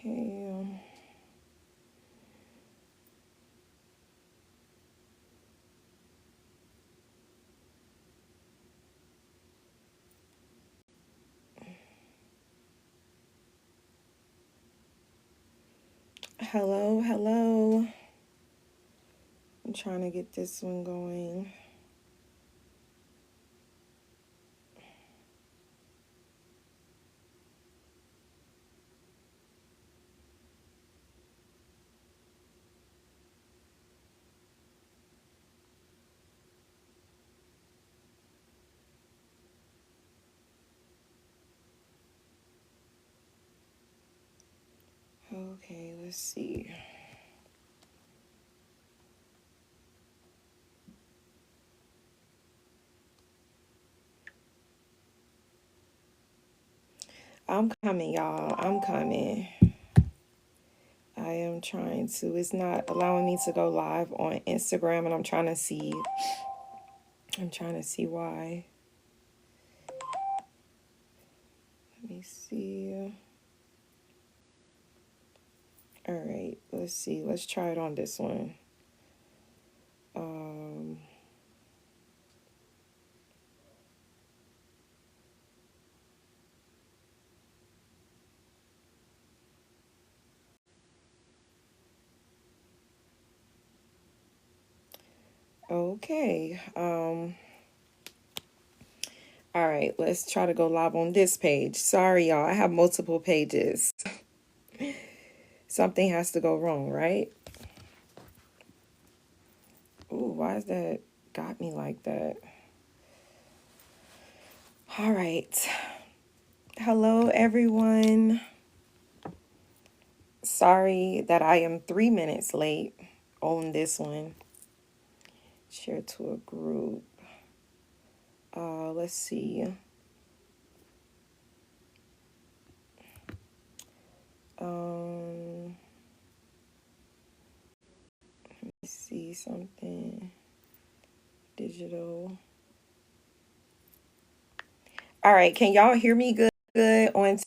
Okay. Hello, hello. I'm trying to get this one going. Okay, let's see. I'm coming, y'all. I'm coming. I am trying to. It's not allowing me to go live on Instagram, and I'm trying to see. I'm trying to see why. Let me see. All right, let's see. Let's try it on this one. Okay. All right, let's try to go live on this page. Sorry, y'all. I have multiple pages. Something has to go wrong, right? Ooh, why is that got me like that? All right. Hello, everyone. Sorry that I am 3 minutes late on this one. Share to a group. Let's see. Let me see something. Digital. All right, can y'all hear me good on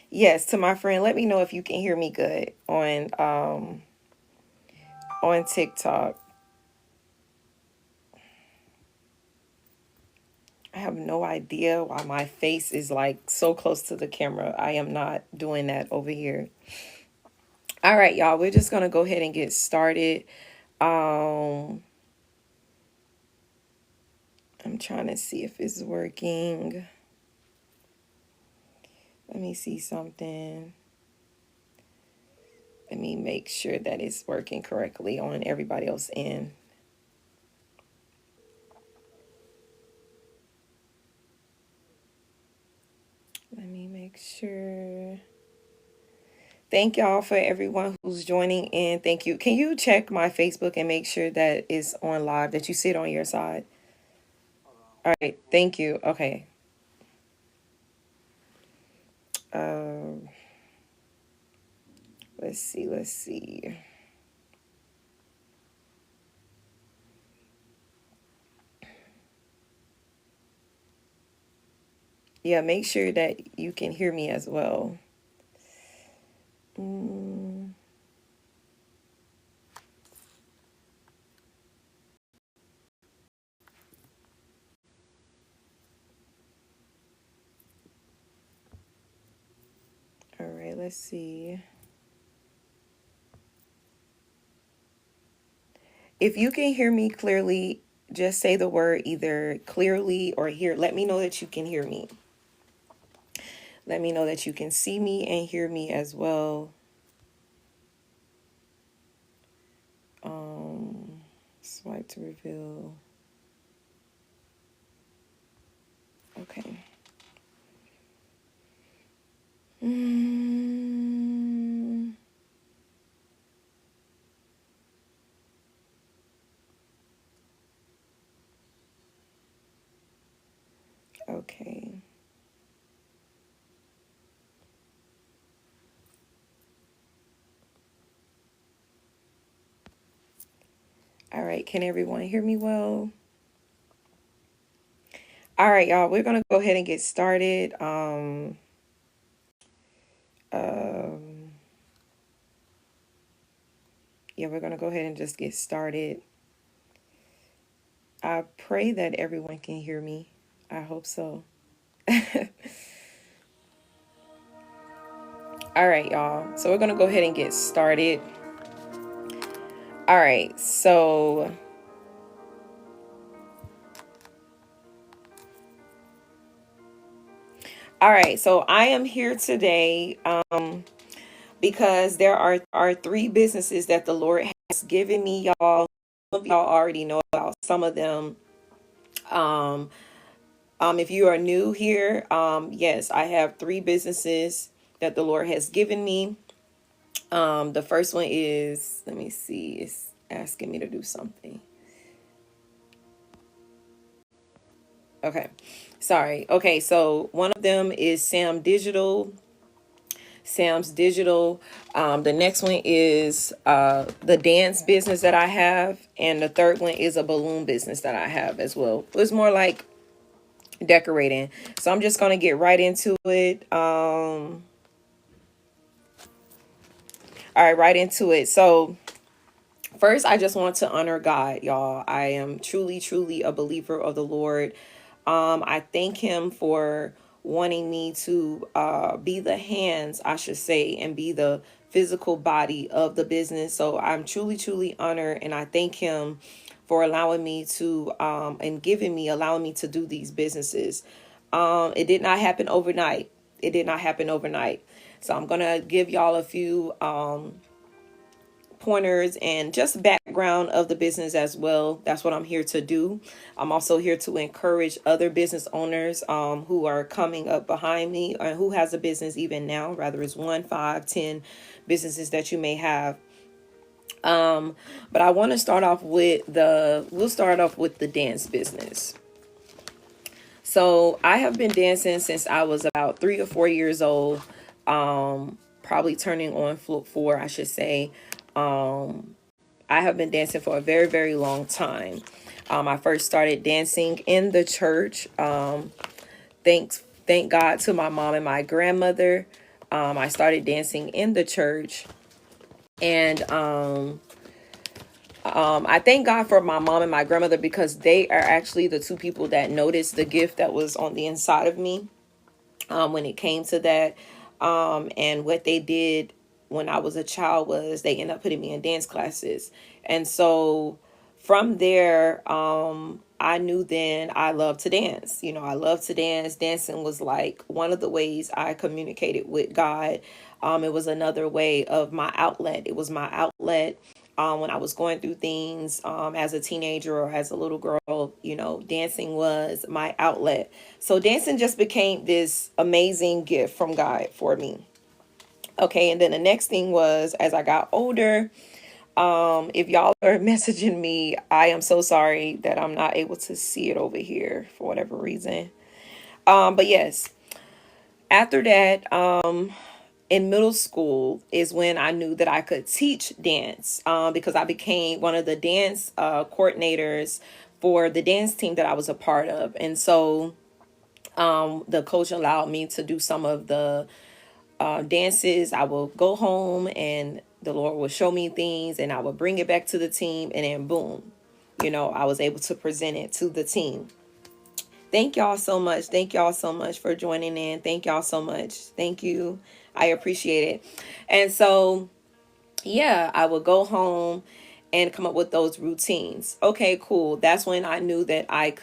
yes, to my friend, let me know if you can hear me good on TikTok. I have no idea why my face is like so close to the camera. I am not doing that over here. All right, y'all, we're just gonna go ahead and get started. I'm trying to see if it's working. Let me see something. Let me make sure that it's working correctly on everybody else's end. Let me make sure. Thank y'all for everyone who's joining in. Thank you. Can you check my Facebook and make sure that it's on live, that you see it on your side? All right. Thank you. Okay. Um, let's see. Let's see. Yeah, make sure that you can hear me as well. All right. Let's see. If you can hear me clearly, just say the word either clearly or hear. Let me know that you can hear me. Let me know that you can see me and hear me as well. Swipe to reveal. Okay. Okay. All right, can everyone hear me well? All right, y'all, we're gonna go ahead and get started. Um, yeah, we're gonna go ahead and just get started. I pray that everyone can hear me. I hope so. All right, y'all. So we're gonna go ahead and get started. All right, so I am here today because there are three businesses that the Lord has given me, y'all. Some of y'all already know about some of them. Um, if you are new here, yes, I have three businesses that the Lord has given me. The first one is, let me see, it's asking me to do something. Okay, sorry. Okay, so one of them is Sam's Digital. The next one is the dance business that I have, and the third one is a balloon business that I have as well. It's more like decorating. So I'm just gonna get right into it. All right, right into it. So first, I just want to honor God, y'all. I am truly, truly a believer of the Lord. I thank Him for wanting me to be the hands, I should say, and be the physical body of the business. So I'm truly, truly honored, and I thank Him for allowing me to and allowing me to do these businesses. It did not happen overnight. It did not happen overnight. So I'm gonna give y'all a few pointers and just background of the business as well. That's what I'm here to do. I'm also here to encourage other business owners who are coming up behind me or who has a business even now, rather it's 1, 5, 10 businesses that you may have. But I want to start off with we'll start off with the dance business. So I have been dancing since I was about 3 or 4 years old, probably turning on 4, I should say. I have been dancing for a very, very long time. I first started dancing in the church. Thank God to my mom and my grandmother. I started dancing in the church, and I thank God for my mom and my grandmother because they are actually the two people that noticed the gift that was on the inside of me when it came to that. And what they did when I was a child was they ended up putting me in dance classes. And so from there, I knew then I loved to dance. You know, I love to dance. Dancing was like one of the ways I communicated with God. It was another way of my outlet. It was my outlet when I was going through things as a teenager or as a little girl. You know, dancing was my outlet. So dancing just became this amazing gift from God for me. Okay, and then the next thing was as I got older, if y'all are messaging me, I am so sorry that I'm not able to see it over here for whatever reason. But yes, after that, in middle school is when I knew that I could teach dance because I became one of the dance coordinators for the dance team that I was a part of. And so the coach allowed me to do some of the dances. I will go home and the Lord will show me things and I will bring it back to the team, and then boom, you know, I was able to present it to the team. Thank y'all so much. Thank y'all so much for joining in. Thank y'all so much. Thank you. I appreciate it. And so, yeah, I would go home and come up with those routines. Okay, cool. That's when I knew that I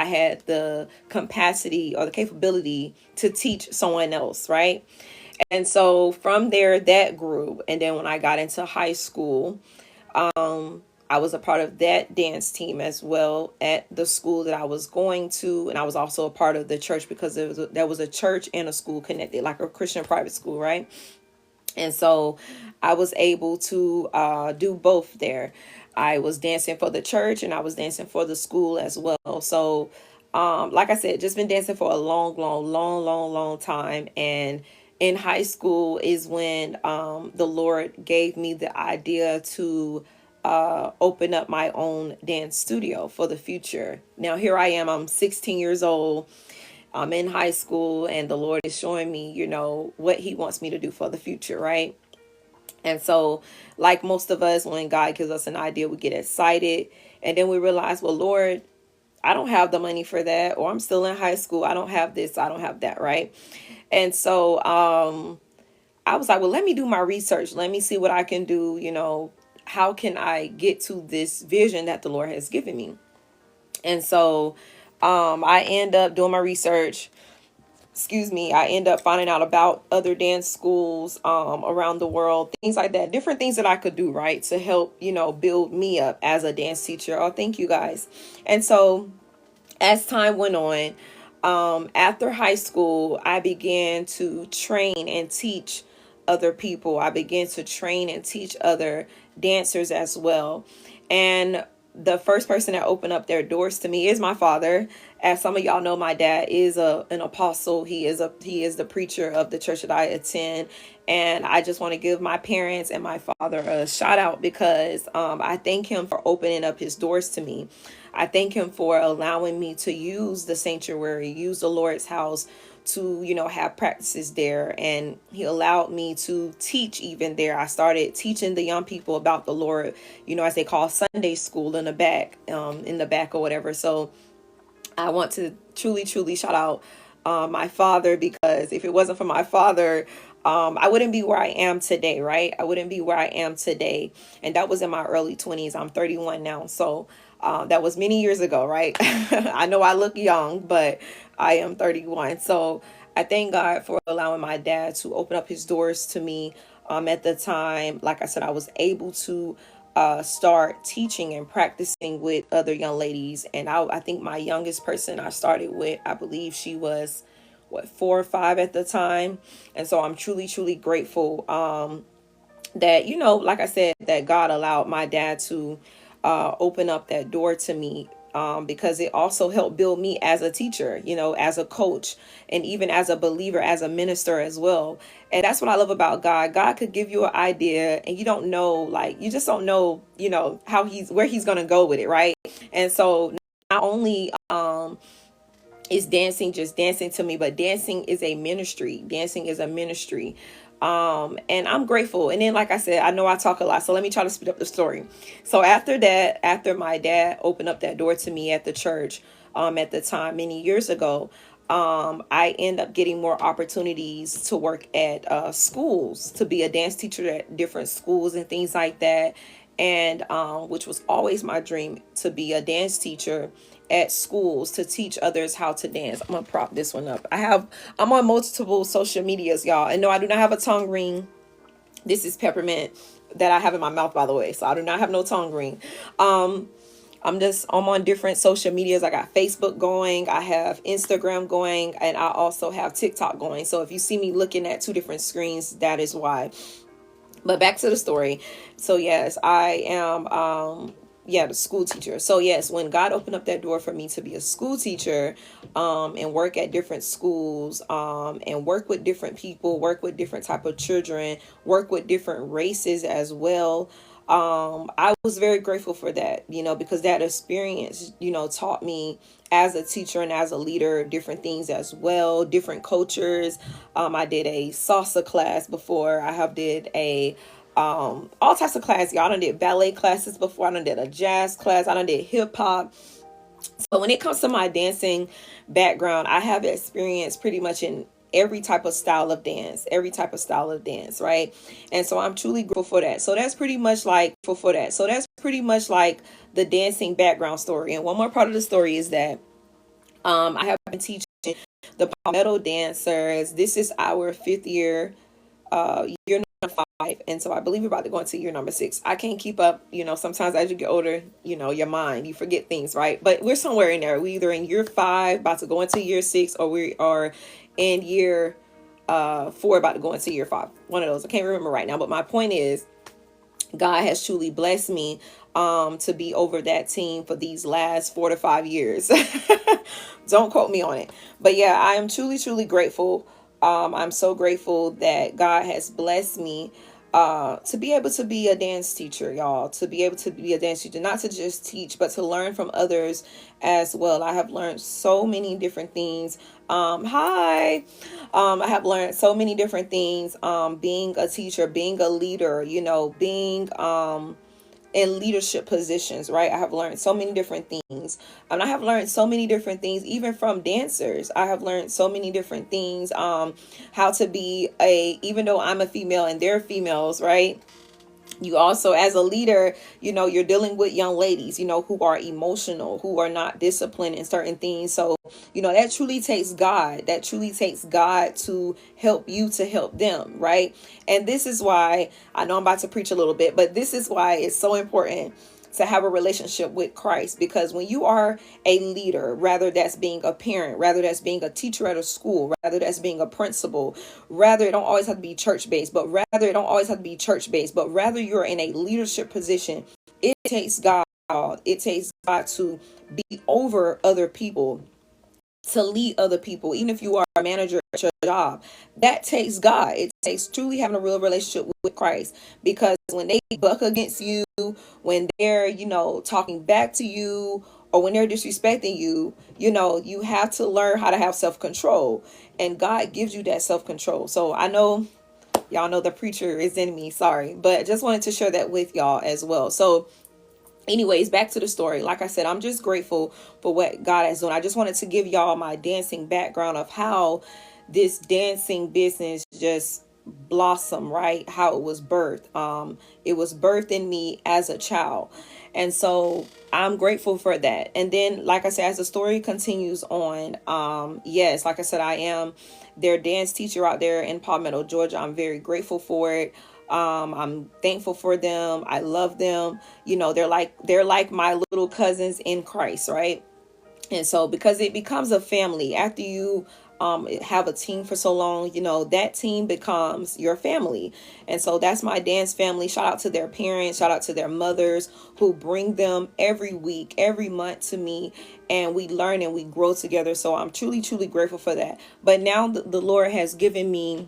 had the capacity or the capability to teach someone else, right? And so from there, that grew. And then when I got into high school, I was a part of that dance team as well at the school that I was going to. And I was also a part of the church because there was a church and a school connected, like a Christian private school, right? And so I was able to do both there. I was dancing for the church and I was dancing for the school as well. So, like I said, just been dancing for a long, long, long, long, long time. And in high school is when the Lord gave me the idea to open up my own dance studio for the future. Now, here I am, I'm 16 years old. I'm in high school, and the Lord is showing me, what He wants me to do for the future, right? And so, like most of us, when God gives us an idea, we get excited. And then we realize, well, Lord, I don't have the money for that, or I'm still in high school. I don't have this, I don't have that, right? And so I was like, well, let me do my research. Let me see what I can do. How can I get to this vision that the Lord has given me? And so I end up doing my research. I end up finding out about other dance schools around the world, things like that, different things that I could do, right, to help, build me up as a dance teacher. Oh, thank you guys. And so as time went on, after high school, I began to train and teach other people. I began to train and teach other dancers as well. And the first person that opened up their doors to me is my father. As some of y'all know, my dad is an apostle. He is the preacher of the church that I attend. And I just want to give my parents and my father a shout out, because I thank him for opening up his doors to me. I thank him for allowing me to use the sanctuary, use the Lord's house to, have practices there. And he allowed me to teach even there. I started teaching the young people about the Lord, as they call Sunday school in the back or whatever. So I want to truly, truly shout out my father, because if it wasn't for my father, I wouldn't be where I am today, right? I wouldn't be where I am today. And that was in my early 20s. I'm 31 now. So that was many years ago, right? I know I look young, but I am 31. So I thank God for allowing my dad to open up his doors to me. At the time, like I said, I was able to start teaching and practicing with other young ladies. And I think my youngest person I started with, I believe she was 4 or 5 at the time. And so I'm truly, truly grateful that, like I said, that God allowed my dad to open up that door to me, because it also helped build me as a teacher, as a coach, and even as a believer, as a minister as well. And that's what I love about God. God could give you an idea and you don't know, like, you just don't know, where he's going to go with it. Right. And so not only, is dancing just dancing to me, but dancing is a ministry. Dancing is a ministry. And I'm grateful. And then, like I said, I know I talk a lot, so let me try to speed up the story. So after that, after my dad opened up that door to me at the church, at the time, many years ago, I end up getting more opportunities to work at schools, to be a dance teacher at different schools and things like that. And which was always my dream, to be a dance teacher at schools, to teach others how to dance. I'm gonna prop this one up. I'm on multiple social medias, y'all. And no, I do not have a tongue ring. This is peppermint that I have in my mouth, by the way. So I do not have no tongue ring. I'm on different social medias. I got Facebook going, I have Instagram going, and I also have TikTok going. So if you see me looking at 2 different screens, that is why. But back to the story. So yes, I am the school teacher. So yes, when God opened up that door for me to be a school teacher, and work at different schools, and work with different people, work with different type of children, work with different races as well. I was very grateful for that, because that experience, taught me as a teacher and as a leader, different things as well, different cultures. I did a salsa class before. I have did a all types of classes. Y'all done did ballet classes before. I done did a jazz class. I done did hip hop. So when it comes to my dancing background, I have experience pretty much in every type of style of dance, right? And so I'm truly grateful for that. So that's pretty much like the dancing background story. And one more part of the story is that I have been teaching the Palmetto dancers. This is our 5th year, year number 5, and so I believe we're about to go into year number 6. I can't keep up, sometimes as you get older, your mind, you forget things, right? But we're somewhere in there. We either in year 5 about to go into year 6, or we are in year 4 about to go into year 5. One of those, I can't remember right now, but my point is, God has truly blessed me to be over that team for these last 4 to 5 years. Don't quote me on it, but yeah, I am truly, truly grateful. I'm so grateful that God has blessed me to be able to be a dance teacher, y'all, to be able to be a dance teacher, not to just teach, but to learn from others as well. I have learned so many different things. I have learned so many different things, being a teacher, being a leader, being, in leadership positions, right? I have learned so many different things. And I have learned so many different things, even from dancers. I have learned so many different things, how to be even though I'm a female and they're females, right? You also, as a leader, you're dealing with young ladies, who are emotional, who are not disciplined in certain things. So, that truly takes God. That truly takes God to help you to help them, right? And this is why, I know I'm about to preach a little bit, but this is why it's so important to have a relationship with Christ, because when you are a leader, rather that's being a parent, rather that's being a teacher at a school, rather that's being a principal, rather it don't always have to be church based, but rather you're in a leadership position, it takes God. It takes God to be over other people, to lead other people. Even if you are a manager at your job, that takes God. It takes truly having a real relationship with Christ, because when they buck against you, when they're, talking back to you, or when they're disrespecting you, you have to learn how to have self-control, and God gives you that self-control. So I know y'all know the preacher is in me, sorry, but just wanted to share that with y'all as well. So anyways, back to the story. Like I said, I'm just grateful for what God has done. I just wanted to give y'all my dancing background of how this dancing business just blossomed, right? How it was birthed. It was birthed in me as a child. And so I'm grateful for that. And then, like I said, as the story continues on, yes, like I said, I am their dance teacher out there in Palmetto, Georgia. I'm very grateful for it. I'm thankful for them. I love them. They're like my little cousins in Christ, right? And so, because it becomes a family after you have a team for so long, that team becomes your family. And so that's my dance family. Shout out to their parents, shout out to their mothers who bring them every week, every month to me, and we learn and we grow together. So I'm truly, truly grateful for that. But now the Lord has given me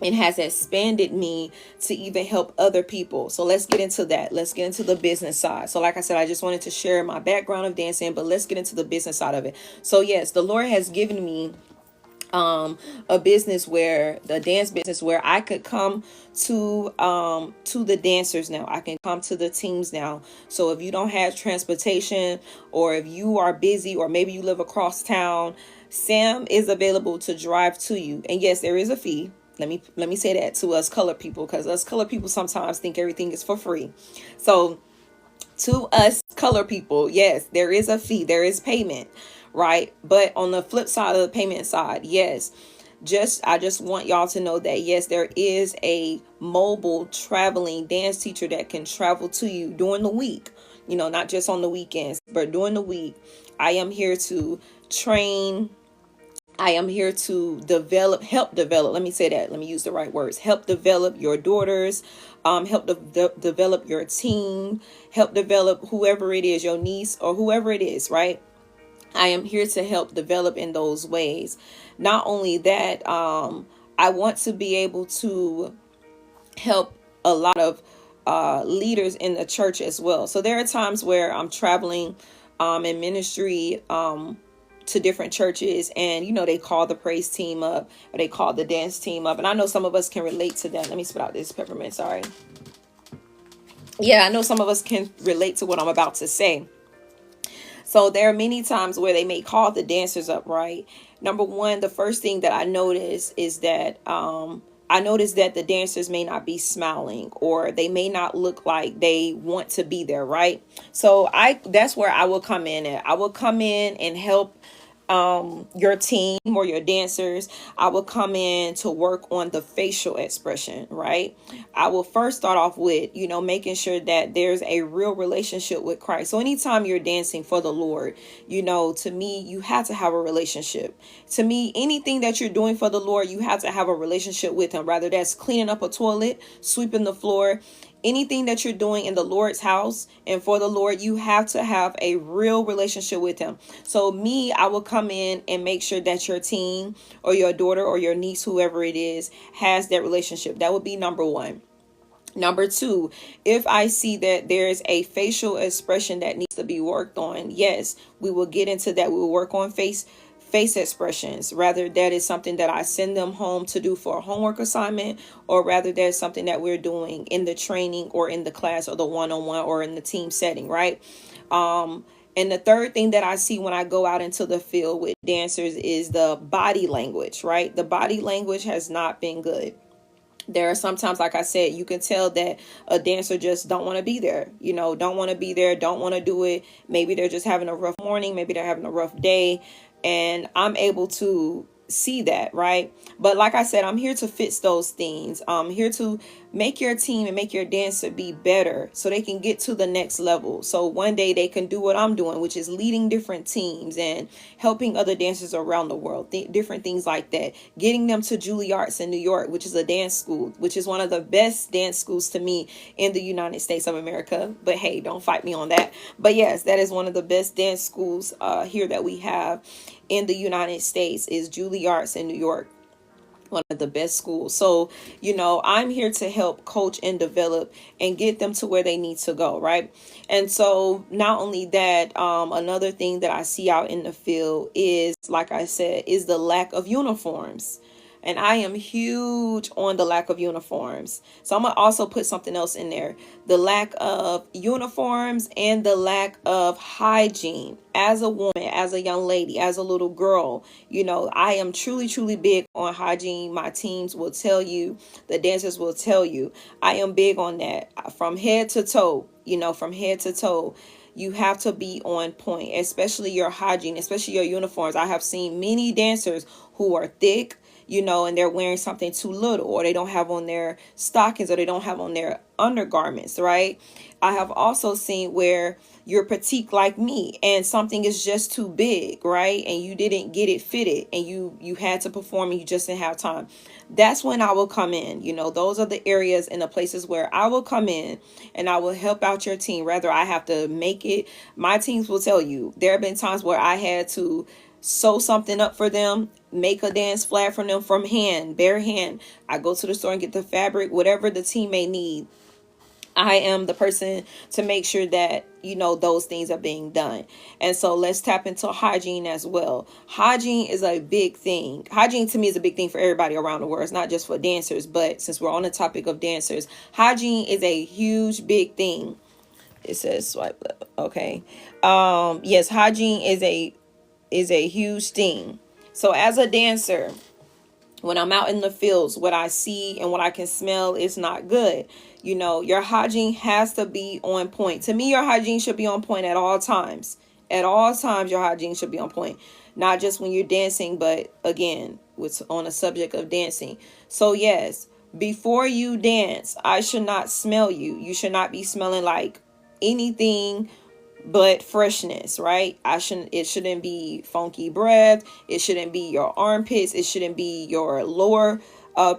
and has expanded me to even help other people. So let's get into that. Let's get into the business side. So like I said, I just wanted to share my background of dancing, but let's get into the business side of it. So yes, the Lord has given me a business, where the dance business, where I could come to the dancers now. I can come to the teams now. So if you don't have transportation, or if you are busy, or maybe you live across town, Sam is available to drive to you. And yes, there is a fee. Let me say that to us colored people, because us colored people sometimes think everything is for free. So to us colored people, yes, there is a fee, there is payment, right? But on the flip side of the payment side, yes, I just want y'all to know that yes, there is a mobile traveling dance teacher that can travel to you during the week, not just on the weekends, but during the week. I am here to train. I am here to help develop, let me say that, let me use the right words, help develop your daughters, help develop your team, help develop whoever it is, your niece or whoever it is, right? I am here to help develop in those ways. Not only that, I want to be able to help a lot of leaders in the church as well. So there are times where I'm traveling in ministry, to different churches, and they call the praise team up, or they call the dance team up, and I know some of us can relate to that. Let me spit out this peppermint, sorry. Yeah, I know some of us can relate to what I'm about to say. So there are many times where they may call the dancers up, right? Number one, the first thing that I notice is that the dancers may not be smiling, or they may not look like they want to be there, right? So that's where I will come in at. I will come in and help your team or your dancers. I will come in to work on the facial expression, right? I will first start off with, making sure that there's a real relationship with Christ. So anytime you're dancing for the Lord, to me, you have to have a relationship. To me, anything that you're doing for the Lord, you have to have a relationship with him, rather that's cleaning up a toilet, sweeping the floor. Anything that you're doing in the Lord's house and for the Lord, you have to have a real relationship with him. So I will come in and make sure that your teen or your daughter or your niece, whoever it is, has that relationship. That would be number one. Number two, if I see that there's a facial expression that needs to be worked on, yes, we will get into that. We will work on face expressions. Rather, that is something that I send them home to do for a homework assignment, or rather that's something that we're doing in the training or in the class or the one-on-one or in the team setting, right? And the third thing that I see when I go out into the field with dancers is the body language, right? The body language has not been good. There are sometimes, like I said, you can tell that a dancer just don't want to be there, don't want to be there, don't want to do it. Maybe they're just having a rough morning, maybe they're having a rough day, and I'm able to see that, right? But like I said, I'm here to fix those things. I'm here to make your team and make your dancer be better so they can get to the next level. So one day they can do what I'm doing, which is leading different teams and helping other dancers around the world, different things like that. Getting them to Juilliard's in New York, which is a dance school, which is one of the best dance schools to me in the United States of America. But hey, don't fight me on that. But yes, that is one of the best dance schools here that we have in the United States is Juilliard's in New York, one of the best schools. So, I'm here to help coach and develop and get them to where they need to go, right? And so not only that, another thing that I see out in the field is, like I said, is the lack of uniforms. And I am huge on the lack of uniforms. So I'm going to also put something else in there. The lack of uniforms and the lack of hygiene. As a woman, as a young lady, as a little girl, I am truly, truly big on hygiene. My teams will tell you, the dancers will tell you, I am big on that from head to toe, from head to toe. You have to be on point, especially your hygiene, especially your uniforms. I have seen many dancers who are thick, and they're wearing something too little, or they don't have on their stockings, or they don't have on their undergarments, right? I have also seen where you're petite like me and something is just too big, right? And you didn't get it fitted and you had to perform and you just didn't have time. That's when I will come in. Those are the areas and the places where I will come in and I will help out your team. Rather, I have to make it. My teams will tell you there have been times where I had to sew something up for them, make a dance flag for them from hand, bare hand. I go to the store and get the fabric, whatever the team may need. I am the person to make sure that, those things are being done. And so let's tap into hygiene as well. Hygiene is a big thing. Hygiene to me is a big thing for everybody around the world. It's not just for dancers, but since we're on the topic of dancers, hygiene is a huge, big thing. It says swipe left. Okay. Yes, hygiene is a huge thing. So as a dancer, when I'm out in the fields, what I see and what I can smell is not good. Your hygiene has to be on point. To me, your hygiene should be on point at all times. At all times, your hygiene should be on point. Not just when you're dancing, but again, what's on the subject of dancing. So yes, before you dance, I should not smell you. You should not be smelling like anything but freshness, right? It shouldn't be funky breath. It shouldn't be your armpits. It shouldn't be your lower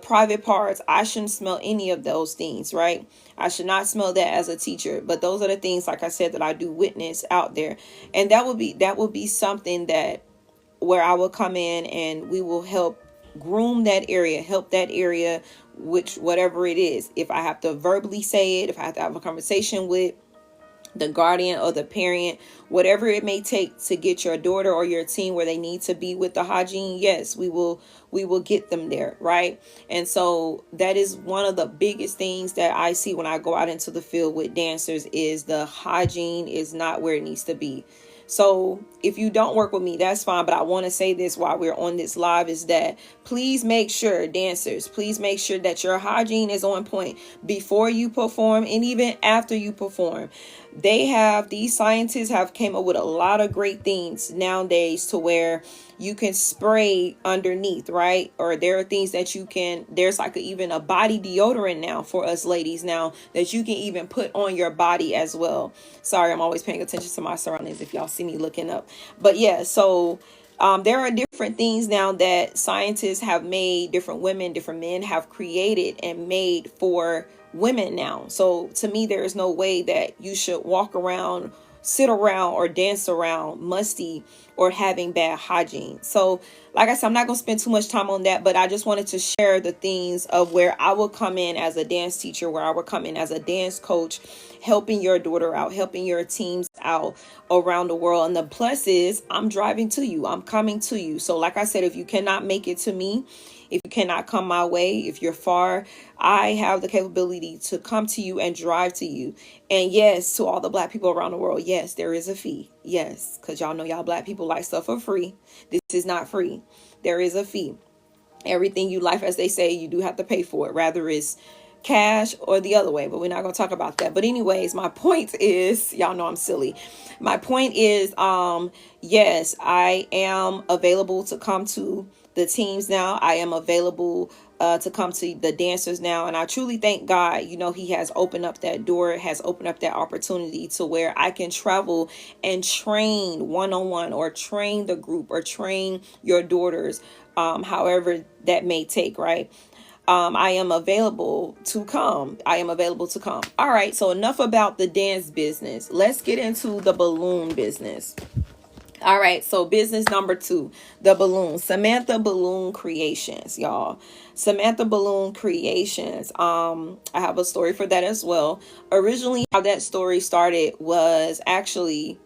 private parts. I shouldn't smell any of those things, right? I should not smell that as a teacher. But those are the things, like I said, that I do witness out there. And that will be something that where I will come in and we will help groom that area, help that area, which whatever it is. If I have to verbally say it, if I have to have a conversation with the guardian or the parent, whatever it may take to get your daughter or your teen where they need to be with the hygiene, yes, we will get them there, right? And so that is one of the biggest things that I see when I go out into the field with dancers is the hygiene is not where it needs to be. So if you don't work with me, that's fine. But I want to say this while we're on this live is that please make sure, dancers, please make sure that your hygiene is on point before you perform and even after you perform. These scientists have came up with a lot of great things nowadays to where you can spray underneath, right? Or there are things that there's like even a body deodorant now for us ladies now that you can even put on your body as well. Sorry, I'm always paying attention to my surroundings if y'all see me looking up. But yeah, so there are different things now that scientists have made, different women, different men have created and made for women now. So to me, there is no way that you should walk around sit around or dance around musty or having bad hygiene. So like I said, I'm not going to spend too much time on that, but I just wanted to share the things of where I will come in as a dance teacher, where I will come in as a dance coach, helping your daughter out, helping your teams out around the world. And the plus is I'm driving to you. I'm coming to you. So like I said, if you cannot make it to me, if you cannot come my way, if you're far, I have the capability to come to you and drive to you. And yes, to all the Black people around the world, yes, there is a fee. Yes, because y'all know y'all Black people like stuff for free. This is not free. There is a fee. Everything you like, as they say, you do have to pay for it. Rather it's cash or the other way, but we're not going to talk about that. But anyways, my point is, y'all know I'm silly. My point is, yes, I am available to come to the teams now. I am available to come to the dancers now. And I truly thank God, he has opened up that door, has opened up that opportunity to where I can travel and train one-on-one or train the group or train your daughters, however that may take, right? I am available to come. I am available to come. All right. So enough about the dance business. Let's get into the balloon business. All right, so business number 2, the balloon. Samantha Balloon Creations, y'all. Samantha Balloon Creations. I have a story for that as well. Originally, how that story started was actually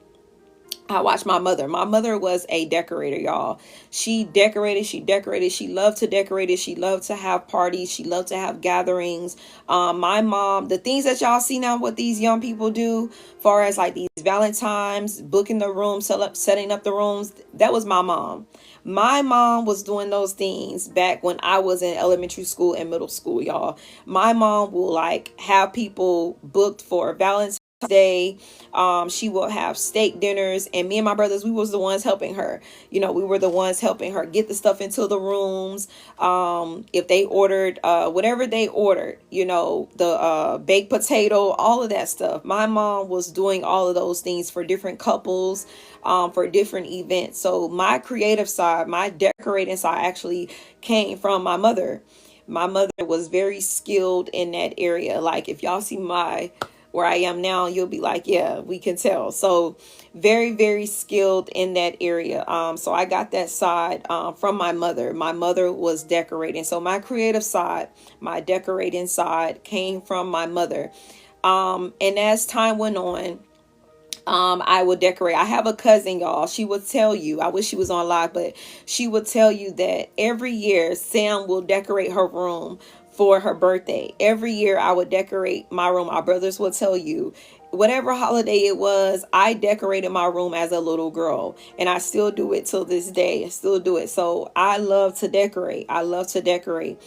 I watched my mother. My mother was a decorator, y'all. She decorated. She loved to decorate it. She loved to have parties. She loved to have gatherings. My mom, the things that y'all see now, what these young people do, far as like these Valentines, booking the room, setting up the rooms, that was my mom. My mom was doing those things back when I was in elementary school and middle school, y'all. My mom will like have people booked for Valentine's Day. She will have steak dinners, and me and my brothers, we was the ones helping her. We were the ones helping her get the stuff into the rooms. If they ordered whatever they ordered, the baked potato, all of that stuff, my mom was doing all of those things for different couples, for different events. So my creative side, my decorating side actually came from my mother. My mother was very skilled in that area. Like if y'all see where I am now, you'll be like, yeah, we can tell. So very, very skilled in that area. So I got that side from my mother. My mother was decorating. So my creative side, my decorating side came from my mother. And as time went on, I would decorate. I have a cousin, y'all. She would tell you, I wish she was on live, but she would tell you that every year Sam will decorate her room for her birthday. Every year I would decorate my room. Our brothers will tell you, whatever holiday it was, I decorated my room as a little girl, and I still do it till this day. I still do it. So I love to decorate. I love to decorate.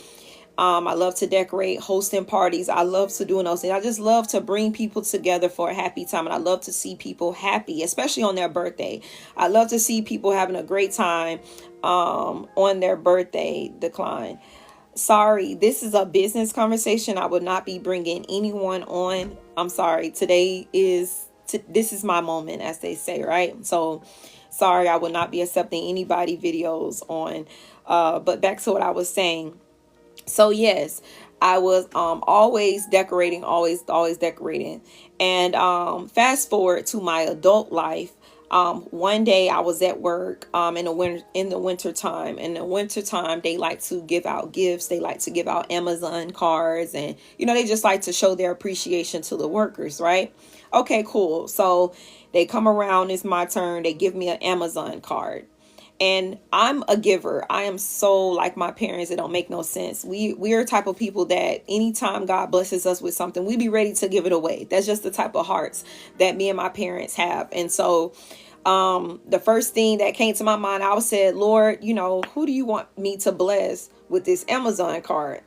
I love to decorate, hosting parties. I love to doing those things. I just love to bring people together for a happy time. And I love to see people happy, especially on their birthday. I love to see people having a great time on their birthday. Decline. Sorry, this is a business conversation. I would not be bringing anyone on. I'm sorry. This is my moment, as they say, right? So sorry, I will not be accepting anybody videos on. But back to what I was saying. So yes, I was always decorating, always decorating. And fast forward to my adult life. One day I was at work in the winter time. In the winter time, they like to give out gifts. They like to give out Amazon cards, and they just like to show their appreciation to the workers, right? Okay, cool. So they come around, it's my turn. They give me an Amazon card. And I'm a giver. I am so like my parents. It don't make no sense. We're a type of people that anytime God blesses us with something, we be ready to give it away. That's just the type of hearts that me and my parents have. And so the first thing that came to my mind, I said, Lord, who do you want me to bless with this Amazon card?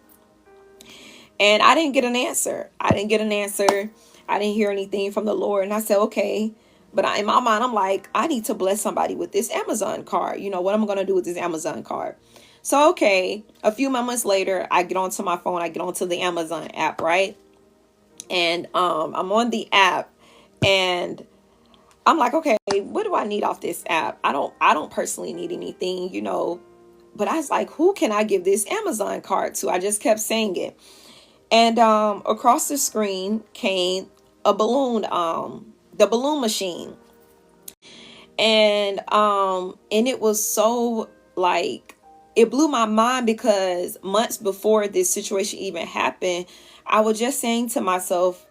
And I didn't get an answer. I didn't hear anything from the Lord. And I said, okay. But in my mind, I'm like, I need to bless somebody with this Amazon card. What am I going to do with this Amazon card? So, okay, a few moments later, I get onto my phone. I get onto the Amazon app, right? And I'm on the app, and I'm like, okay, what do I need off this app? I don't personally need anything, But I was like, who can I give this Amazon card to? I just kept saying it. And across the screen came a balloon the balloon machine. And it was so like, it blew my mind, because months before this situation even happened, I was just saying to myself,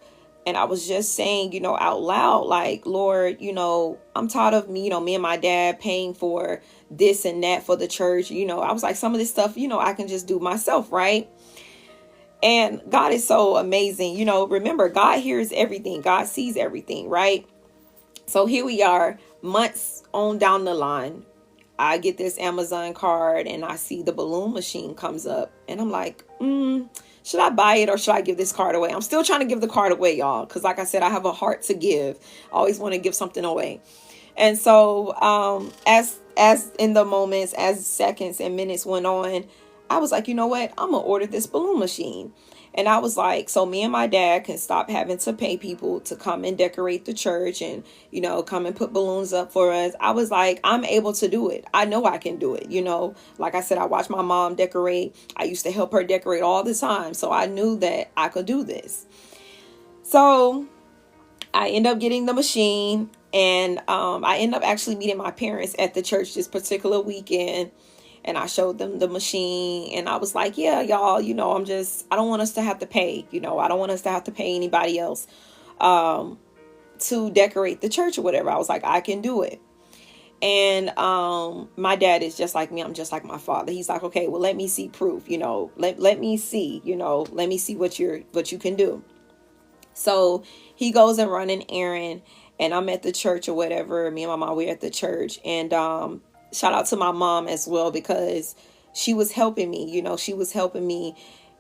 and I was just saying, out loud, like, Lord, I'm tired of me and my dad paying for this and that for the church. I was like, some of this stuff, I can just do myself, right? And God is so amazing. Remember, God hears everything. God sees everything, right? So here we are, months on down the line. I get this Amazon card and I see the balloon machine comes up, and I'm like, should I buy it or should I give this card away? I'm still trying to give the card away, y'all, because like I said, I have a heart to give. I always want to give something away. And so as in the moments, as seconds and minutes went on, I was like, you know what? I'm going to order this balloon machine. And I was like, so me and my dad can stop having to pay people to come and decorate the church and, come and put balloons up for us. I was like, I'm able to do it. I know I can do it. Like I said, I watched my mom decorate. I used to help her decorate all the time. So I knew that I could do this. So I end up getting the machine, and I end up actually meeting my parents at the church this particular weekend. And I showed them the machine, and I was like, yeah, y'all, I don't want us to have to pay, I don't want us to have to pay anybody else to decorate the church or whatever. I was like, I can do it. And my dad is just like me. I'm just like my father. He's like, okay, well, let me see proof, let me see, let me see what you can do. So he goes and run an errand, and I'm at the church or whatever. Me and my mom, we're at the church, and shout out to my mom as well, because she was helping me, she was helping me,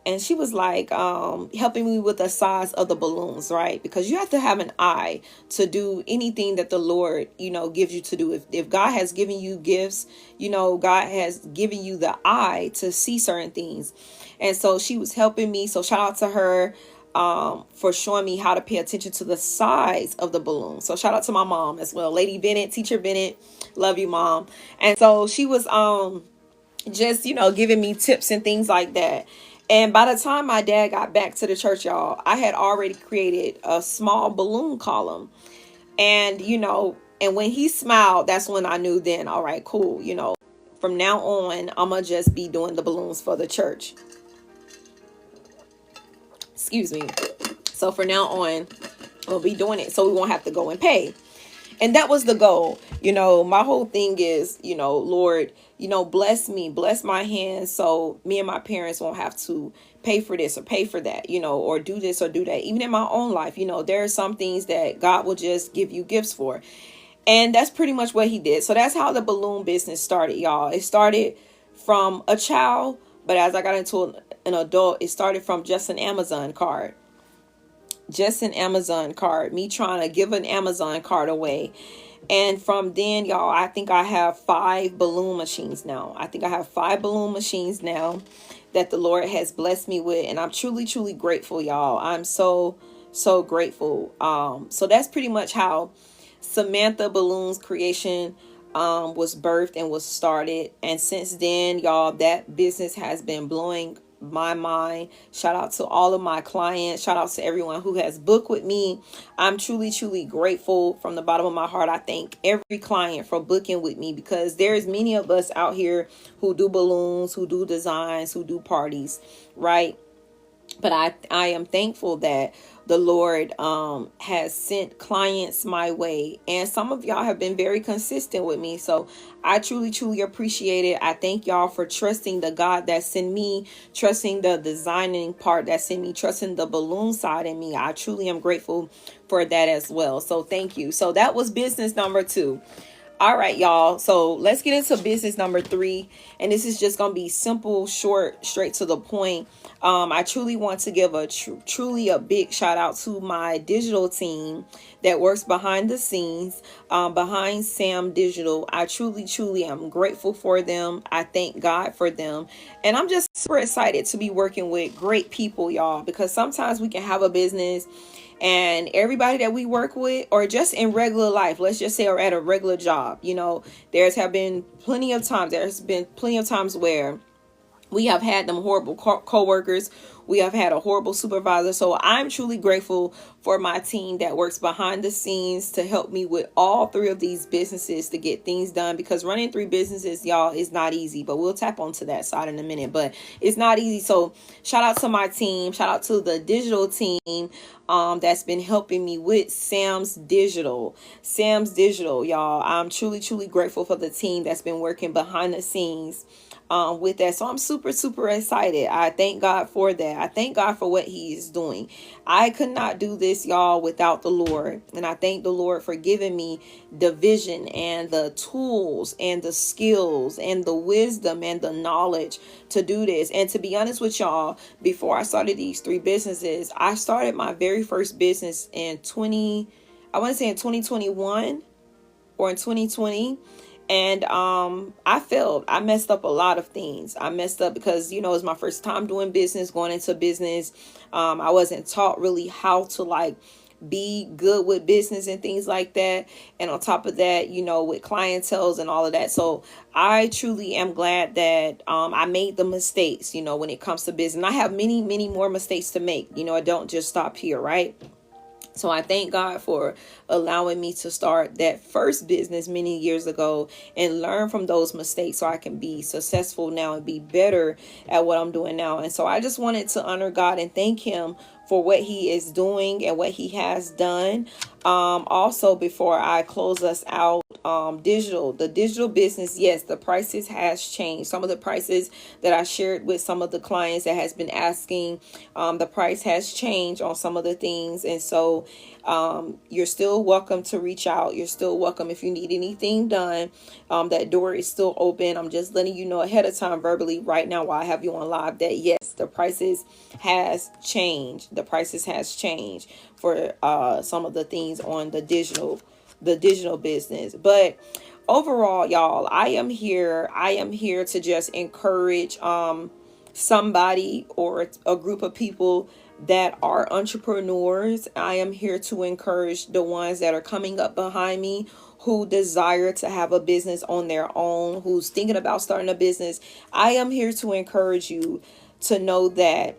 and she was like helping me with the size of the balloons, right? Because you have to have an eye to do anything that the Lord, gives you to do. If God has given you gifts, God has given you the eye to see certain things. And so she was helping me. So shout out to her for showing me how to pay attention to the size of the balloon. So shout out to my mom as well, Lady Bennett, Teacher Bennett. Love you, Mom. And so she was just giving me tips and things like that. And by the time my dad got back to the church, y'all, I had already created a small balloon column. And and when he smiled, that's when I knew then, all right, cool, from now on, I'm gonna just be doing the balloons for the church. Excuse me. So for now on, we'll be doing it so we won't have to go and pay. And that was the goal. My whole thing is, Lord, bless me, bless my hands, so me and my parents won't have to pay for this or pay for that, or do this or do that. Even in my own life, there are some things that God will just give you gifts for. And that's pretty much what he did. So that's how the balloon business started, y'all. It started from a child, but as I got into an adult, it started from just an Amazon card. Just an Amazon card, me trying to give an Amazon card away. And from then, y'all, I think I have 5 balloon machines now. that the Lord has blessed me with. And I'm truly, truly grateful, y'all. I'm so, so grateful. So that's pretty much how Samantha Balloons Creation was birthed and was started. And since then, y'all, that business has been blowing my mind. Shout out to all of my clients. Shout out to everyone who has booked with me. I'm truly, truly grateful from the bottom of my heart. I thank every client for booking with me, because there's many of us out here who do balloons, who do designs, who do parties, right? But I am thankful that the Lord has sent clients my way. And some of y'all have been very consistent with me. So I truly, truly appreciate it. I thank y'all for trusting the God that sent me, trusting the designing part that sent me, trusting the balloon side in me. I truly am grateful for that as well. So thank you. So that was business number 2. All right, y'all. So let's get into business number 3. And this is just going to be simple, short, straight to the point. I truly want to give truly a big shout out to my digital team that works behind the scenes, behind Sam Digital. I truly, truly am grateful for them. I thank God for them. And I'm just super excited to be working with great people, y'all, because sometimes we can have a business and everybody that we work with, or just in regular life, let's just say, or at a regular job, there's been plenty of times where We have had them horrible co-workers. We have had a horrible supervisor. So I'm truly grateful for my team that works behind the scenes to help me with all three of these businesses to get things done, because running three businesses, y'all, is not easy, but we'll tap onto that side in a minute. But it's not easy. So shout out to my team. Shout out to the digital team that's been helping me with Sam's Digital. Sam's Digital, y'all. I'm truly grateful for the team that's been working behind the scenes with that. So I'm super excited. I thank God for that. I thank God for what he is doing. I could not do this, y'all, without the Lord. And I thank the Lord for giving me the vision and the tools and the skills and the wisdom and the knowledge to do this. And to be honest with y'all, before I started these three businesses, I started my very first business in 2021 or in 2020. And I failed. I messed up a lot of things. I messed up because, it was my first time doing business, going into business. I wasn't taught really how to like be good with business and things like that. And on top of that, with clientele and all of that. So I truly am glad that I made the mistakes, when it comes to business. And I have many more mistakes to make. I don't just stop here, right? So I thank God for allowing me to start that first business many years ago and learn from those mistakes so I can be successful now and be better at what I'm doing now. And so I just wanted to honor God and thank him for what he is doing and what he has done. Also, before I close us out, the digital business, yes, the prices has changed. Some of the prices that I shared with some of the clients that has been asking, the price has changed on some of the things. And so you're still welcome to reach out. You're still welcome if you need anything done. That door is still open. I'm just letting you know ahead of time verbally right now while I have you on live that yes, the prices has changed. The prices has changed for some of the things on the digital business. But overall, y'all, I am here to just encourage somebody or a group of people that are entrepreneurs. I am here to encourage the ones that are coming up behind me who desire to have a business on their own, who's thinking about starting a business. I am here to encourage you to know that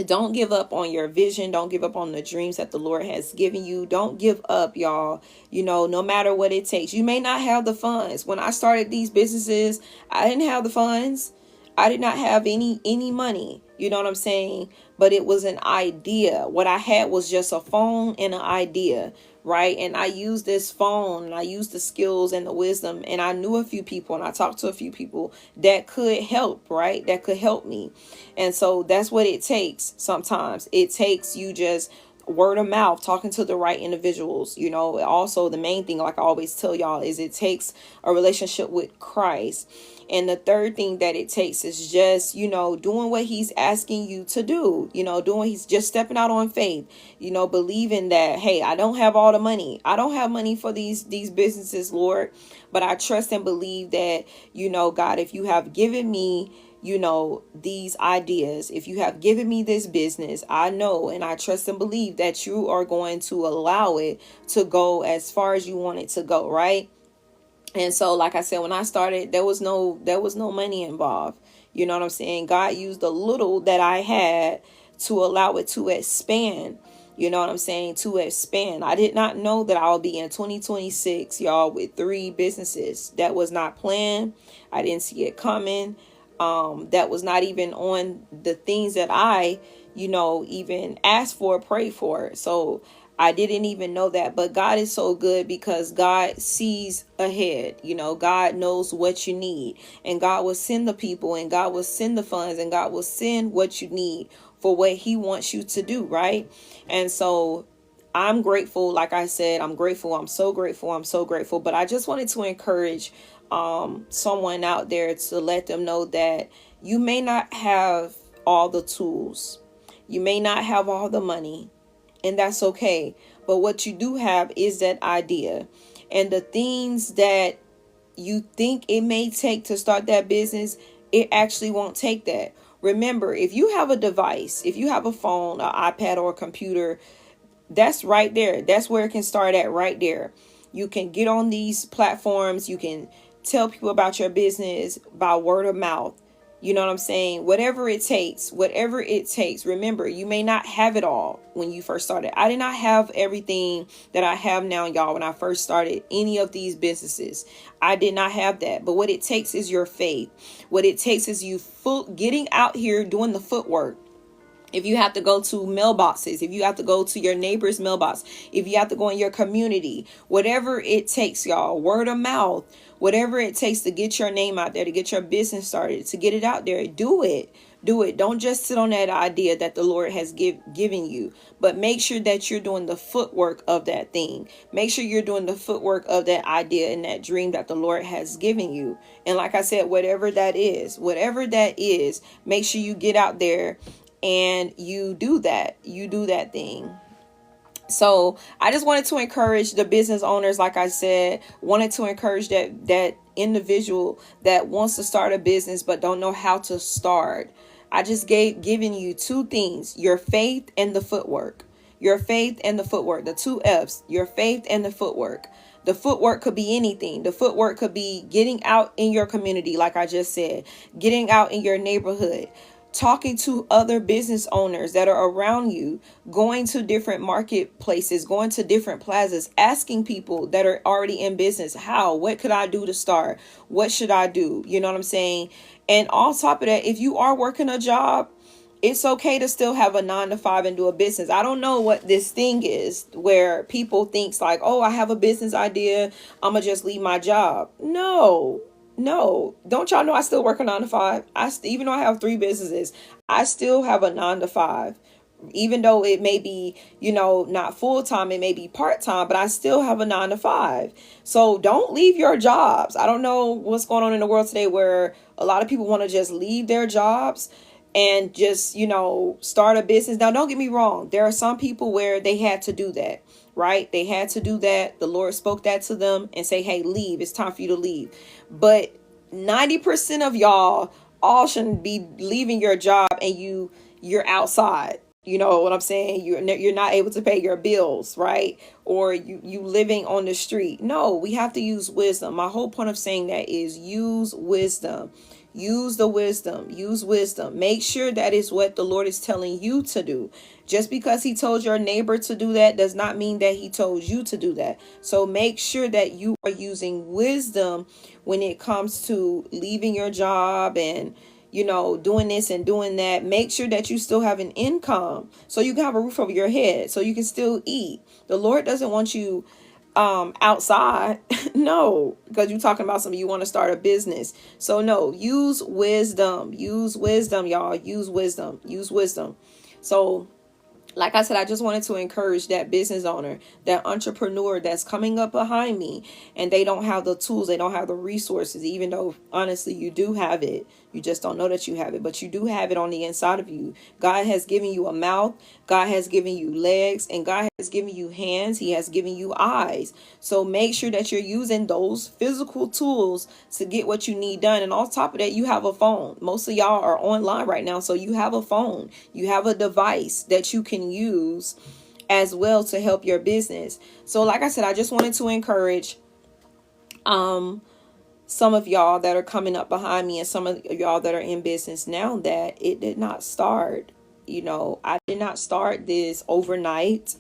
don't give up on your vision. Don't give up on the dreams that the Lord has given you. Don't give up, y'all. No matter what it takes. You may not have the funds. When I started these businesses, I didn't have the funds. I did not have any money. You know what I'm saying? But it was an idea. What I had was just a phone and an idea, right? And I used this phone and I used the skills and the wisdom, and I knew a few people and I talked to a few people that could help, right? That could help me. And so that's what it takes. Sometimes it takes you just word of mouth, talking to the right individuals. Also the main thing, like I always tell y'all, is it takes a relationship with Christ. And the third thing that it takes is just, doing what he's asking you to do, he's just stepping out on faith, believing that, hey, I don't have all the money. I don't have money for these businesses, Lord, but I trust and believe that, God, if you have given me these ideas, if you have given me this business, I know and I trust and believe that you are going to allow it to go as far as you want it to go, right? And so, like I said, when I started, there was no money involved. You know what I'm saying? God used the little that I had to allow it to expand. You know what I'm saying? To expand. I did not know that I would be in 2026, y'all, with 3 businesses. That was not planned. I didn't see it coming. That was not even on the things that I, even asked for, prayed for. So I didn't even know that. But God is so good because God sees ahead. God knows what you need, and God will send the people, and God will send the funds, and God will send what you need for what he wants you to do, right? And so I'm grateful. Like I said, I'm grateful. I'm so grateful. I'm so grateful. But I just wanted to encourage someone out there to let them know that you may not have all the tools. You may not have all the money, and that's okay. But what you do have is that idea, and the things that you think it may take to start that business, it actually won't take that. Remember, if you have a device, if you have a phone, an iPad, or a computer, that's right there. That's where it can start at, right there. You can get on these platforms. You can tell people about your business by word of mouth. You know what I'm saying? Whatever it takes, whatever it takes. Remember, you may not have it all when you first started. I did not have everything that I have now, y'all, when I first started any of these businesses. I did not have that. But what it takes is your faith. What it takes is you getting out here doing the footwork. If you have to go to mailboxes, if you have to go to your neighbor's mailbox, if you have to go in your community, whatever it takes, y'all, word of mouth, whatever it takes to get your name out there, to get your business started, to get it out there, do it. Do it. Don't just sit on that idea that the Lord has given you, but make sure that you're doing the footwork of that thing. Make sure you're doing the footwork of that idea and that dream that the Lord has given you. And like I said, whatever that is, make sure you get out there and you do that thing. So I just wanted to encourage the business owners, like I said, wanted to encourage that individual that wants to start a business but don't know how to start. I just giving you two things: your faith and the footwork. Your faith and the footwork, the two F's, your faith and the footwork. The footwork could be anything. The footwork could be getting out in your community, like I just said, getting out in your neighborhood, talking to other business owners that are around you, going to different marketplaces, going to different plazas, asking people that are already in business, what could I do to start? What should I do? You know what I'm saying? And on top of that, if you are working a job, it's okay to still have a 9 to 5 and do a business. I don't know what this thing is where people thinks like, oh, I have a business idea, I'm gonna just leave my job. No, don't y'all know I still work a 9 to 5? Even though I have 3 businesses, I still have a 9 to 5. Even though it may be, not full time, it may be part time, but I still have a 9 to 5. So don't leave your jobs. I don't know what's going on in the world today where a lot of people want to just leave their jobs and just, start a business. Now, don't get me wrong. There are some people where they had to do that, right? They had to do that. The Lord spoke that to them and say, hey, leave. It's time for you to leave. But 90% of y'all all shouldn't be leaving your job and you're outside. You know what I'm saying? You're not able to pay your bills, right? Or you living on the street. No, we have to use wisdom. My whole point of saying that is use wisdom. Use wisdom. Make sure that is what the Lord is telling you to do. Just because he told your neighbor to do that does not mean that he told you to do that. So make sure that you are using wisdom when it comes to leaving your job and doing this and doing that. Make sure that you still have an income so you can have a roof over your head, so you can still eat. The Lord doesn't want you outside. No, because you're talking about something, you want to start a business. So no, use wisdom, y'all. Use wisdom. So like I said, I just wanted to encourage that business owner, that entrepreneur that's coming up behind me and they don't have the tools, they don't have the resources, even though honestly you do have it. You just don't know that you have it, but you do have it on the inside of you. God has given you a mouth, God has given you legs, and God has given you hands. He has given you eyes. So make sure that you're using those physical tools to get what you need done. And on top of that, you have a phone. Most of y'all are online right now, so you have a phone. You have a device that you can use as well to help your business. So like I said, I just wanted to encourage some of y'all that are coming up behind me and some of y'all that are in business now that it did not start. I did not start this overnight.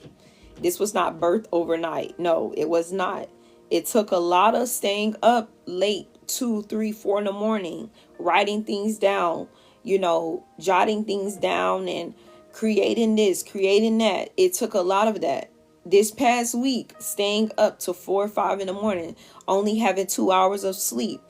This was not birthed overnight. No, it was not. It took a lot of staying up late, 2, 3, 4 in the morning, writing things down, jotting things down and creating this, creating that. It took a lot of that. This past week, staying up to 4 or 5 in the morning, only having 2 hours of sleep,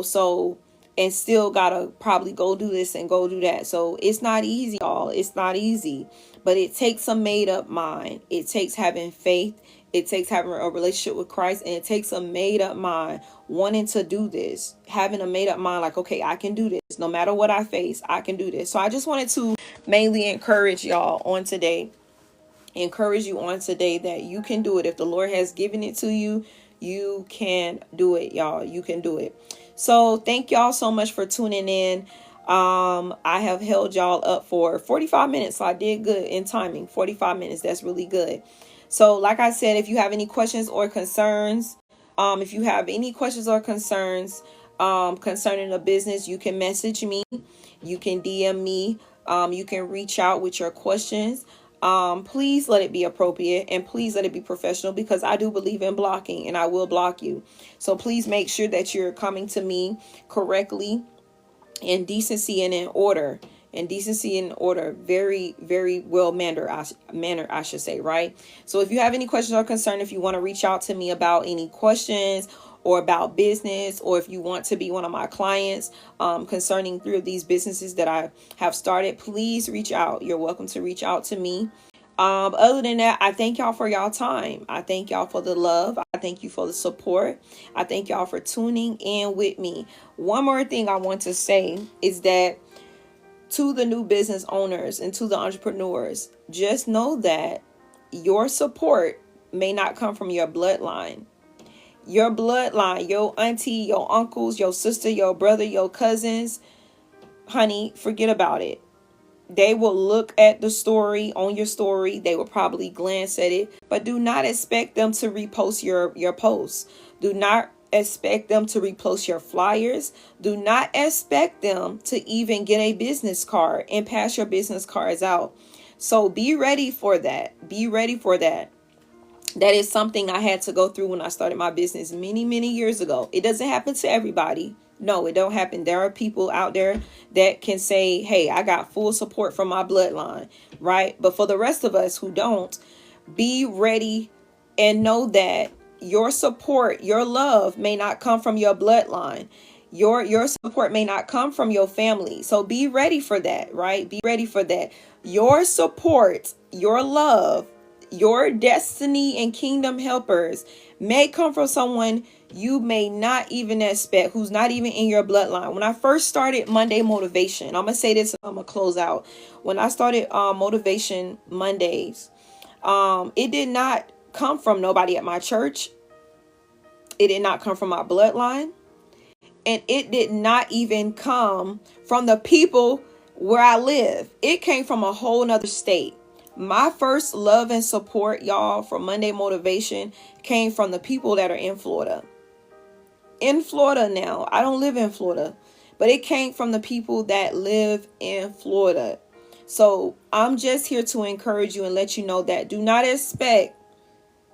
so, and still gotta probably go do this and go do that. So it's not easy, y'all. It's not easy, but it takes a made up mind. It takes having faith. It takes having a relationship with Christ, and it takes a made up mind wanting to do this, having a made up mind like, okay, I can do this. No matter what I face, I can do this. So I just wanted to mainly encourage y'all on today. Encourage you on today that you can do it. If the Lord has given it to you, you can do it, y'all. You can do it. So thank y'all so much for tuning in. I have held y'all up for 45 minutes. So I did good in timing. 45 minutes. That's really good. So like I said, if you have any questions or concerns, concerning a business, you can message me, you can DM me, you can reach out with your questions. Please let it be appropriate and please let it be professional, because I do believe in blocking and I will block you. So please make sure that you're coming to me correctly, in decency and in order. Very, very well mannered, I should say, right? So if you have any questions or concern, if you want to reach out to me about any questions or about business, or if you want to be one of my clients concerning 3 of these businesses that I have started, please reach out. You're welcome to reach out to me. Other than that, I thank y'all for y'all time. I thank y'all for the love. I thank you for the support. I thank y'all for tuning in with me. One more thing I want to say is that to the new business owners and to the entrepreneurs, just know that your support may not come from your bloodline. Your bloodline, your auntie, your uncles, your sister, your brother, your cousins, honey, forget about it. They will look at the story on your story. They will probably glance at it, but do not expect them to repost your posts. Do not expect them to repost your flyers. Do not expect them to even get a business card and pass your business cards out. So be ready for that. Be ready for that. That is something I had to go through when I started my business many, many years ago. It doesn't happen to everybody. No, it don't happen. There are people out there that can say, hey, I got full support from my bloodline, right? But for the rest of us who don't, be ready and know that your support, your love may not come from your bloodline. Your support may not come from your family. So be ready for that, right? Be ready for that. Your support, your love, your destiny and kingdom helpers may come from someone you may not even expect, who's not even in your bloodline. When I first started Monday Motivation, I'm gonna say this, I'm gonna close out. When I started Motivation Mondays, it did not come from nobody at my church. It did not come from my bloodline, and it did not even come from the people where I live. It came from a whole nother state. My first love and support, y'all, from Monday Motivation came from the people that are in Florida. In Florida now. I don't live in Florida, but it came from the people that live in Florida. So I'm just here to encourage you and let you know that do not expect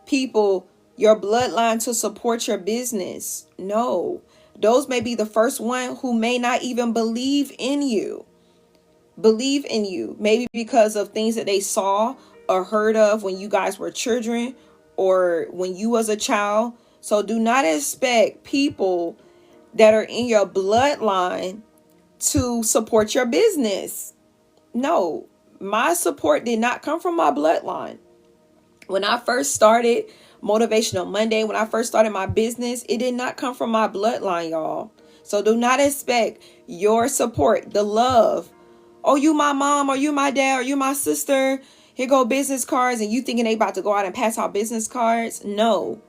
people, your bloodline, to support your business. No, those may be the first one who may not even believe in you. Maybe because of things that they saw or heard of when you guys were children or when you was a child. So do not expect people that are in your bloodline to support your business. No, my support did not come from my bloodline. When I first started Motivational Monday, when I first started my business, it did not come from my bloodline, y'all. So do not expect your support, the love. Oh, you my mom, or you my dad, or you my sister. Here go business cards, and you thinking they about to go out and pass out business cards? No,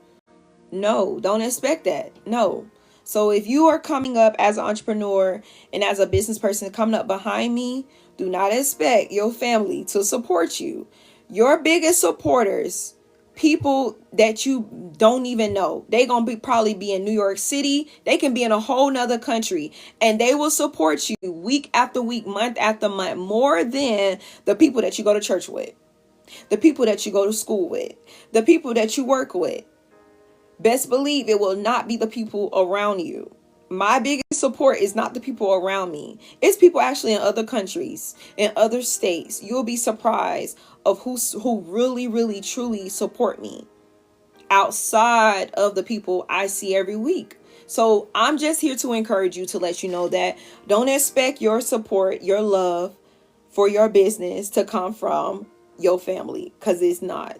don't expect that. No. So if you are coming up as an entrepreneur and as a business person coming up behind me, do not expect your family to support you. Your biggest supporters, people that you don't even know, they gonna probably be in New York City. They can be in a whole nother country, and they will support you week after week, month after month, more than the people that you go to church with, the people that you go to school with, the people that you work with. Best believe it will not be the people around you. My biggest support is not the people around me. It's people actually in other countries, in other states. You'll be surprised of who really, really, truly support me outside of the people I see every week. So I'm just here to encourage you, to let you know that don't expect your support, your love for your business to come from your family, because it's not.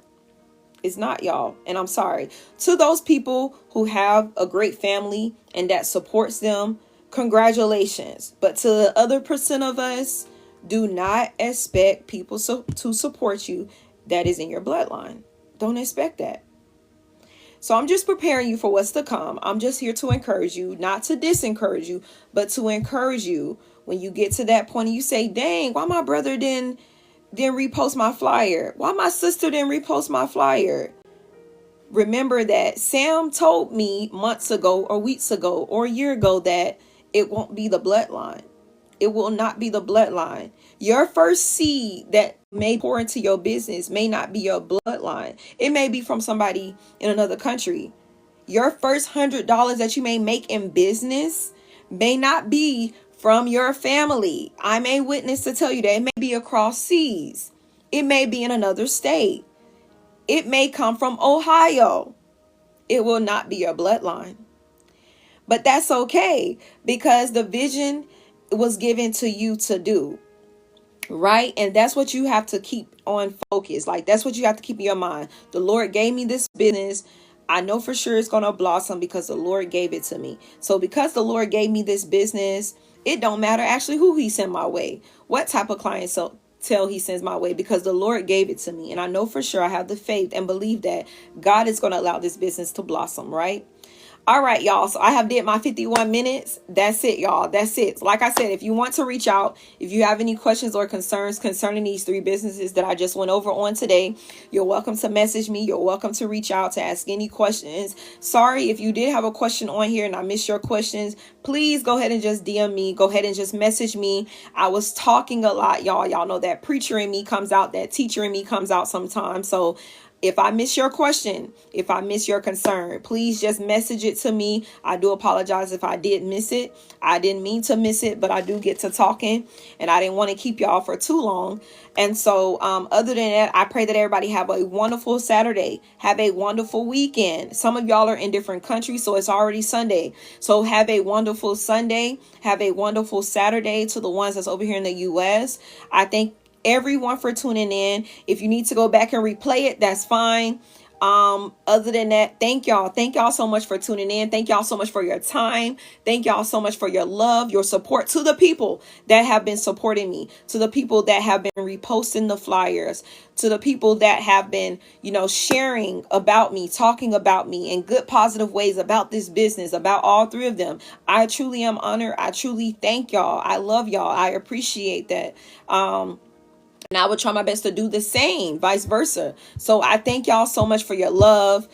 It's not, y'all. And I'm sorry. To those people who have a great family and that supports them, congratulations. But to the other percent of us, do not expect people to support you that is in your bloodline. Don't expect that. So I'm just preparing you for what's to come. I'm just here to encourage you, not to disencourage you, but to encourage you when you get to that point and you say, dang, why my brother didn't repost my flyer? Why my sister didn't repost my flyer? Remember that Sam told me months ago or weeks ago or a year ago that it won't be the bloodline. It will not be the bloodline. Your first seed that may pour into your business may not be your bloodline. It may be from somebody in another country. Your first $100 that you may make in business may not be from your family. I may witness to tell you that it may be across seas. It may be in another state. It may come from Ohio. It will not be your bloodline. But that's okay, because the vision was given to you to do, right? And that's what you have to keep on focus. Like, that's what you have to keep in your mind. The Lord gave me this business. I know for sure it's going to blossom because the Lord gave it to me. So because the Lord gave me this business, it don't matter actually who he sent my way, what type of client tell he sends my way, because the Lord gave it to me. And I know for sure, I have the faith and believe that God is going to allow this business to blossom, right? All right, y'all. So I have did my 51 minutes. That's it, y'all. That's it. Like I said, if you want to reach out, if you have any questions or concerns concerning these 3 businesses that I just went over on today, you're welcome to message me. You're welcome to reach out to ask any questions. Sorry if you did have a question on here and I missed your questions. Please go ahead and just DM me. Go ahead and just message me. I was talking a lot, y'all. Y'all know that preacher in me comes out, that teacher in me comes out sometimes. So if I miss your question, if I miss your concern, please just message it to me. I do apologize if I did miss it. I didn't mean to miss it, but I do get to talking and I didn't want to keep y'all for too long. And so other than that, I pray that everybody have a wonderful Saturday. Have a wonderful weekend. Some of y'all are in different countries, so it's already Sunday. So have a wonderful Sunday. Have a wonderful Saturday to the ones that's over here in the U.S. I thank everyone for tuning in. If you need to go back and replay it, that's fine. Other than that, thank y'all so much for tuning in. Thank y'all so much for your time. Thank y'all so much for your love, your support, to the people that have been supporting me, to the people that have been reposting the flyers, to the people that have been, sharing about me, talking about me in good positive ways about this business, about all 3 of them. I truly am honored. I truly thank y'all. I love y'all. I appreciate that. And I will try my best to do the same, vice versa. So I thank y'all so much for your love.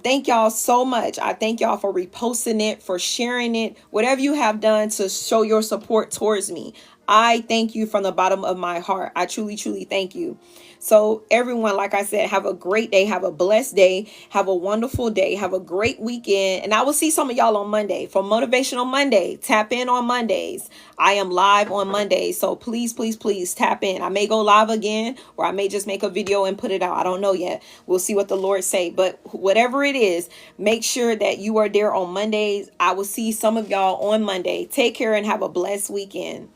Thank y'all so much. I thank y'all for reposting it, for sharing it, whatever you have done to show your support towards me. I thank you from the bottom of my heart. I truly, truly thank you. So everyone, like I said, have a great day. Have a blessed day. Have a wonderful day. Have a great weekend. And I will see some of y'all on Monday for Motivational Monday. Tap in on Mondays. I am live on Mondays. So please, please, please tap in. I may go live again, or I may just make a video and put it out. I don't know yet. We'll see what the Lord say. But whatever it is, make sure that you are there on Mondays. I will see some of y'all on Monday. Take care and have a blessed weekend.